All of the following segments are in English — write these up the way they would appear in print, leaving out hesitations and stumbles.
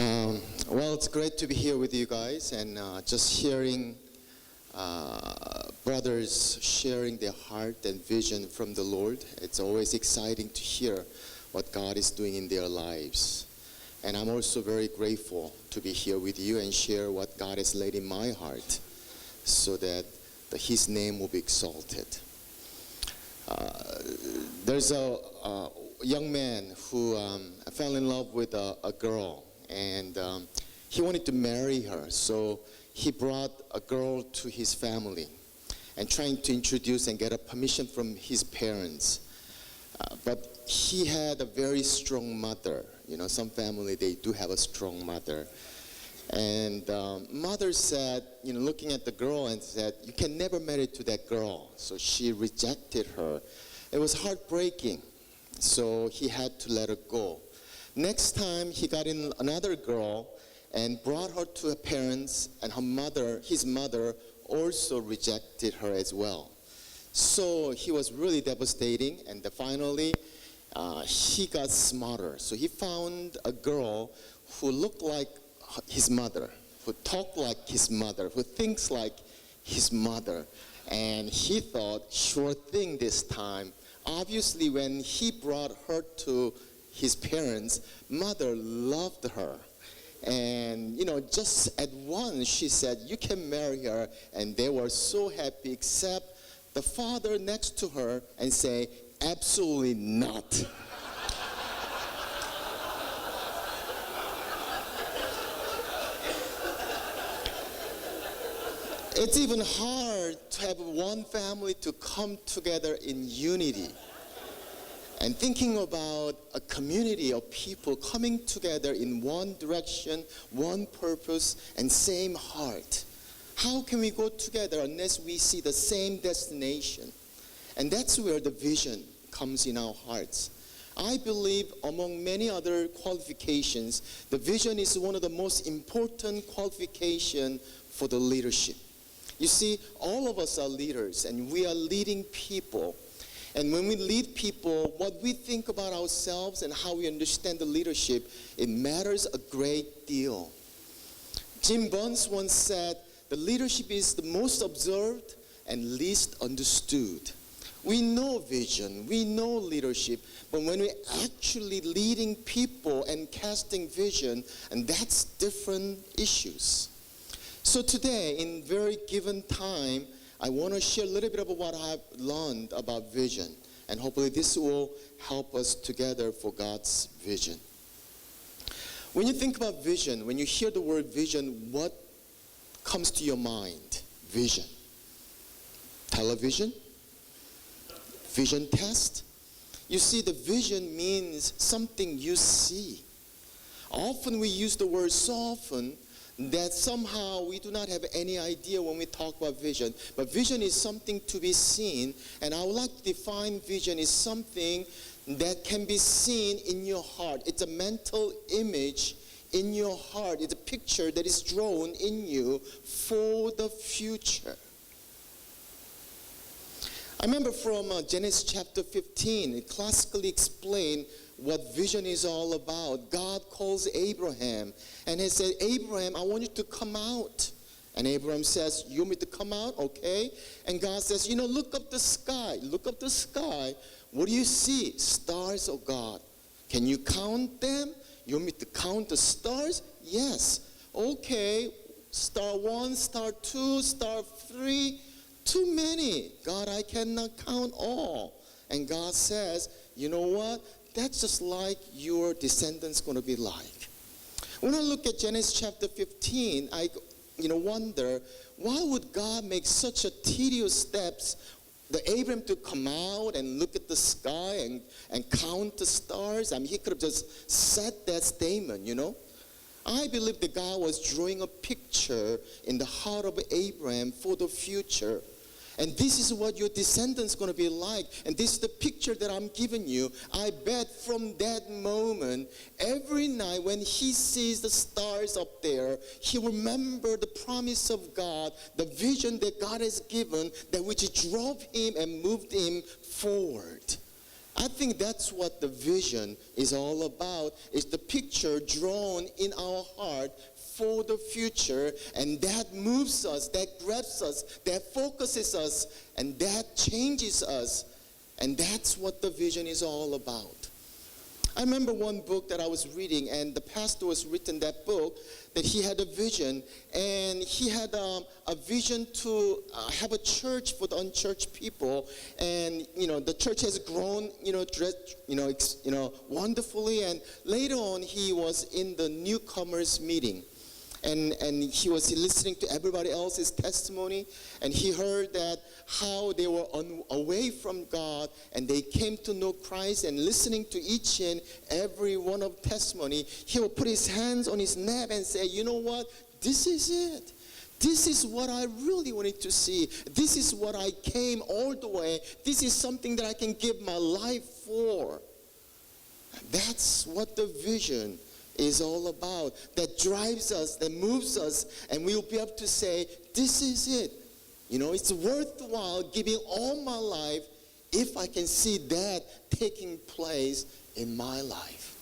Well, it's great to be here with you guys and just hearing brothers sharing their heart and vision from the Lord. It's always exciting to hear what God is doing in their lives. And I'm also very grateful to be here with you and share what God has laid in my heart so that His name will be exalted. There's a young man who fell in love with a girl, and he wanted to marry her. So he brought a girl to his family and trying to introduce and get a permission from his parents. But he had a very strong mother. You know, some family, they do have a strong mother. And mother said, you know, looking at the girl and said, you can never marry to that girl. So she rejected her. It was heartbreaking. So he had to let her go. Next time he got in another girl and brought her to her parents, and his mother also rejected her as well. So he was really devastating, and finally he got smarter. So he found a girl who looked like his mother, who talked like his mother, who thinks like his mother. And he thought, sure thing this time. Obviously, when he brought her to his parents, mother loved her. And, you know, just at once she said, you can marry her. And they were so happy, except the father next to her and say, absolutely not. It's even hard to have one family to come together in unity. And thinking about a community of people coming together in one direction, one purpose, and same heart. How can we go together unless we see the same destination? And that's where the vision comes in our hearts. I believe among many other qualifications, the vision is one of the most important qualifications for the leadership. You see, all of us are leaders, and we are leading people. And when we lead people, what we think about ourselves and how we understand the leadership, it matters a great deal. Jim Burns once said, the leadership is the most observed and least understood. We know vision, we know leadership, but when we're actually leading people and casting vision, and that's different issues. So today, in very given time, I want to share a little bit about what I've learned about vision. And hopefully this will help us together for God's vision. When you think about vision, when you hear the word vision, what comes to your mind? Vision. Television? Vision test? You see, the vision means something you see. Often we use the word so often that somehow we do not have any idea when we talk about vision. But vision is something to be seen, and I would like to define vision as something that can be seen in your heart. It's a mental image in your heart. It's a picture that is drawn in you for the future. I remember from Genesis chapter 15, it classically explained what vision is all about. God calls Abraham and he said, Abraham, I want you to come out. And Abraham says, you want me to come out? Okay. And God says, you know, look up the sky. Look up the sky. What do you see? Stars of God. Can you count them? You want me to count the stars? Yes. Okay. Star 1, star 2, star 3. Too many. God, I cannot count all. And God says, you know what? That's just like your descendants going to be like. When I look at Genesis chapter 15, I wonder, why would God make such a tedious steps the Abraham to come out and look at the sky and count the stars? I mean, he could have just said that statement, you know. I believe that God was drawing a picture in the heart of Abraham for the future. And this is what your descendants are going to be like. And this is the picture that I'm giving you. I bet from that moment, every night when he sees the stars up there, he remembers the promise of God, the vision that God has given, that which drove him and moved him forward. I think that's what the vision is all about. It's the picture drawn in our heart for the future, and that moves us, that grabs us, that focuses us, and that changes us. And that's what the vision is all about. I remember one book that I was reading, and the pastor was written that book, that he had a vision, and he had a vision to have a church for the unchurched people, and the church has grown, wonderfully. And later on, he was in the newcomers meeting. And he was listening to everybody else's testimony, and he heard that how they were away from God, and they came to know Christ. And listening to each and every one of testimony, he would put his hands on his neck and say, you know what, this is it. This is what I really wanted to see. This is what I came all the way. This is something that I can give my life for. That's what the vision is all about, that drives us, that moves us, and we'll be able to say, this is it. It's worthwhile giving all my life if I can see that taking place in my life.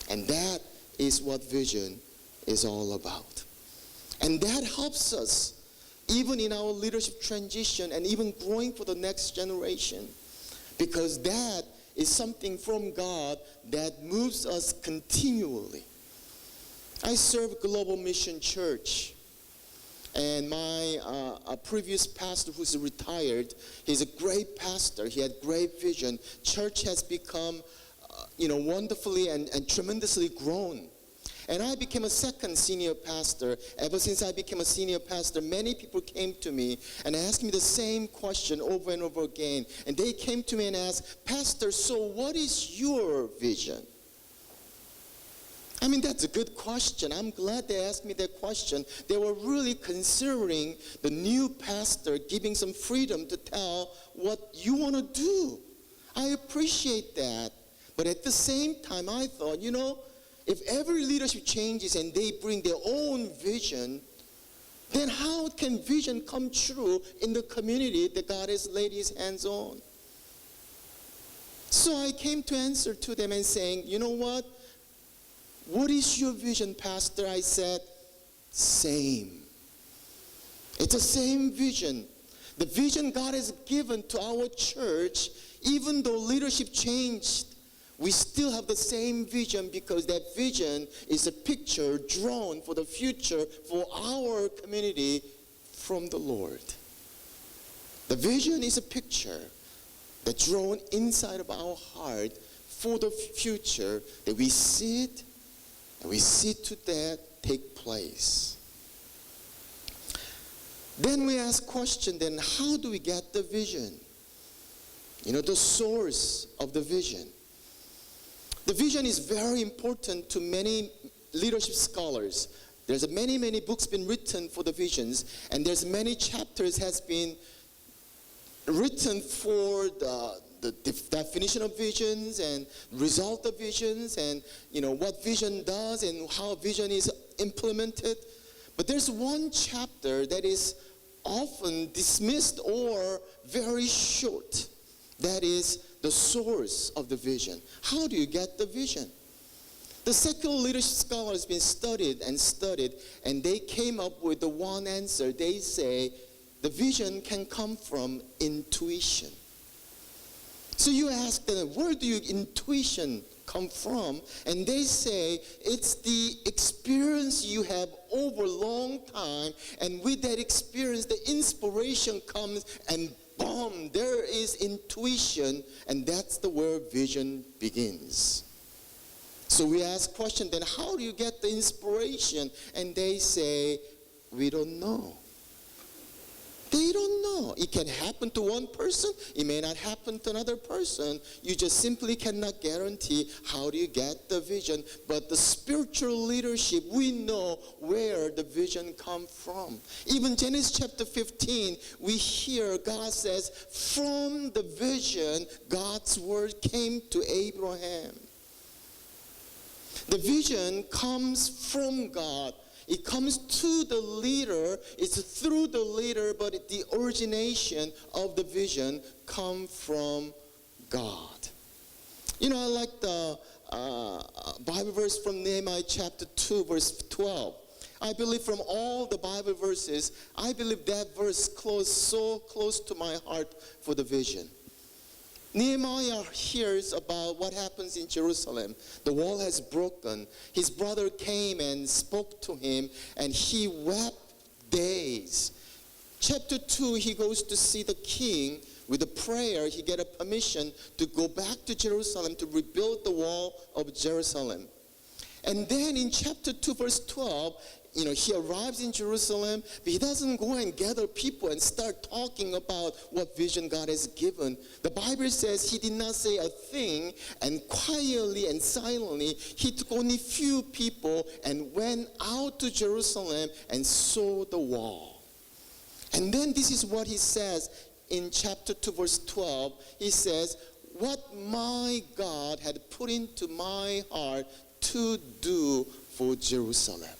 And that is what vision is all about. And that helps us even in our leadership transition and even growing for the next generation, because that is something from God that moves us continually. I serve Global Mission Church, and my previous pastor, who's retired, he's a great pastor. He had great vision. Church has become, wonderfully and tremendously grown. And I became a second senior pastor. Ever since I became a senior pastor, many people came to me and asked me the same question over and over again. And they came to me and asked, Pastor, so what is your vision? I mean, that's a good question. I'm glad they asked me that question. They were really considering the new pastor giving some freedom to tell what you want to do. I appreciate that. But at the same time, I thought, if every leadership changes and they bring their own vision, then how can vision come true in the community that God has laid his hands on? So I came to answer to them and saying, you know what? What is your vision, Pastor? I said, same. It's the same vision. The vision God has given to our church, even though leadership changed, we still have the same vision, because that vision is a picture drawn for the future for our community from the Lord. The vision is a picture that's drawn inside of our heart for the future, that we see it and we see to that take place. Then we ask question, then how do we get the vision? The source of the vision. The vision is very important to many leadership scholars. There's many books been written for the visions, and there's many chapters has been written for the definition of visions and result of visions, and what vision does and how vision is implemented. But there's one chapter that is often dismissed or very short. That is the source of the vision. How do you get the vision? The secular leadership scholar has been studied, and they came up with the one answer. They say the vision can come from intuition. So you ask them, where do your intuition come from? And they say it's the experience you have over a long time, and with that experience, the inspiration comes, and boom, there is intuition, and that's the where vision begins. So we ask question, then how do you get the inspiration? And they say, we don't know. They don't know. It can happen to one person. It may not happen to another person. You just simply cannot guarantee how do you get the vision. But the spiritual leadership, we know where the vision comes from. Even Genesis chapter 15, we hear God says, from the vision, God's word came to Abraham. The vision comes from God. It comes to the leader, it's through the leader, but the origination of the vision comes from God. I like the Bible verse from Nehemiah chapter 2, verse 12. I believe from all the Bible verses, I believe that verse so close to my heart for the vision. Nehemiah hears about what happens in Jerusalem. The wall has broken. His brother came and spoke to him, and he wept days. Chapter 2, he goes to see the king. With a prayer, he get a permission to go back to Jerusalem to rebuild the wall of Jerusalem. And then in chapter 2, verse 12, he arrives in Jerusalem, but he doesn't go and gather people and start talking about what vision God has given. The Bible says he did not say a thing, and quietly and silently, he took only few people and went out to Jerusalem and saw the wall. And then this is what he says in chapter 2, verse 12. He says, what my God had put into my heart to do for Jerusalem.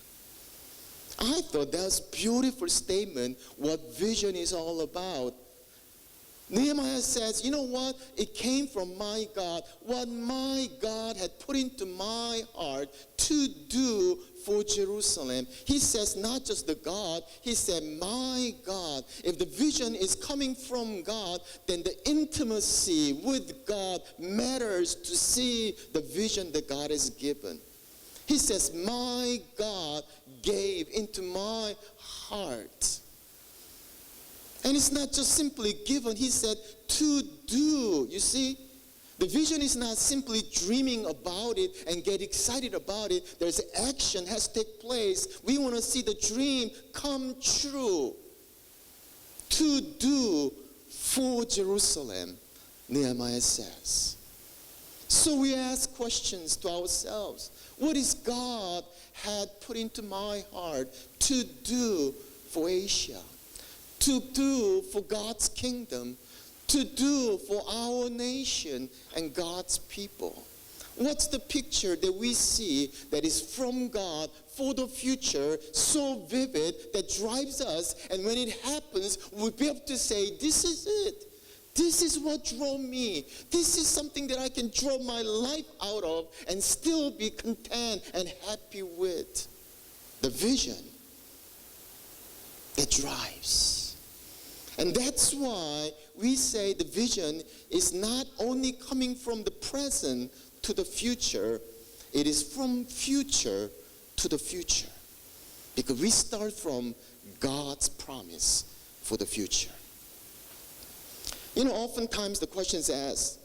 I thought that was a beautiful statement, what vision is all about. Nehemiah says, you know what? It came from my God. What my God had put into my heart to do for Jerusalem. He says not just the God, he said my God. If the vision is coming from God, then the intimacy with God matters to see the vision that God has given. He says, my God gave into my heart. And it's not just simply given. He said, to do. You see, the vision is not simply dreaming about it and get excited about it. There's action has to take place. We want to see the dream come true. To do for Jerusalem, Nehemiah says. So we ask questions to ourselves. What is God had put into my heart to do for Asia? To do for God's kingdom? To do for our nation and God's people? What's the picture that we see that is from God for the future, so vivid, that drives us, and when it happens, we'll be able to say, this is it. This is what drove me. This is something that I can draw my life out of and still be content and happy with. The vision that drives. And that's why we say the vision is not only coming from the present to the future, it is from future to the future. Because we start from God's promise for the future. Oftentimes the question is asked,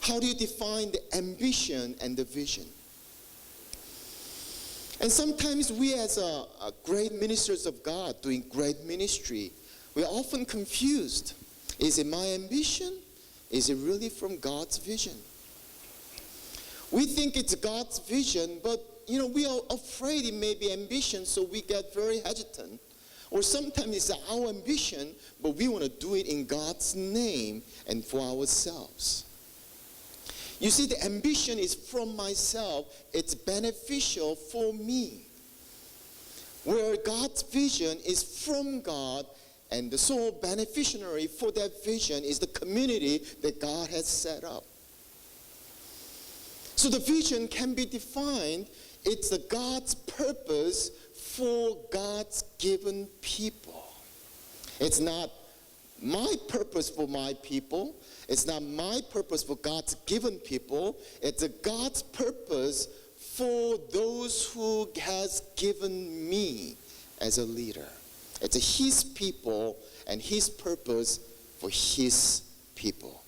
how do you define the ambition and the vision? And sometimes we as great ministers of God doing great ministry, we're often confused. Is it my ambition? Is it really from God's vision? We think it's God's vision, but we are afraid it may be ambition, so we get very hesitant. Or sometimes it's our ambition, but we want to do it in God's name and for ourselves. You see, the ambition is from myself. It's beneficial for me. Where God's vision is from God, and the sole beneficiary for that vision is the community that God has set up. So the vision can be defined. It's the God's purpose for God's given people. It's not my purpose for my people. It's not my purpose for God's given people. It's a God's purpose for those who has given me as a leader. It's His people and His purpose for His people.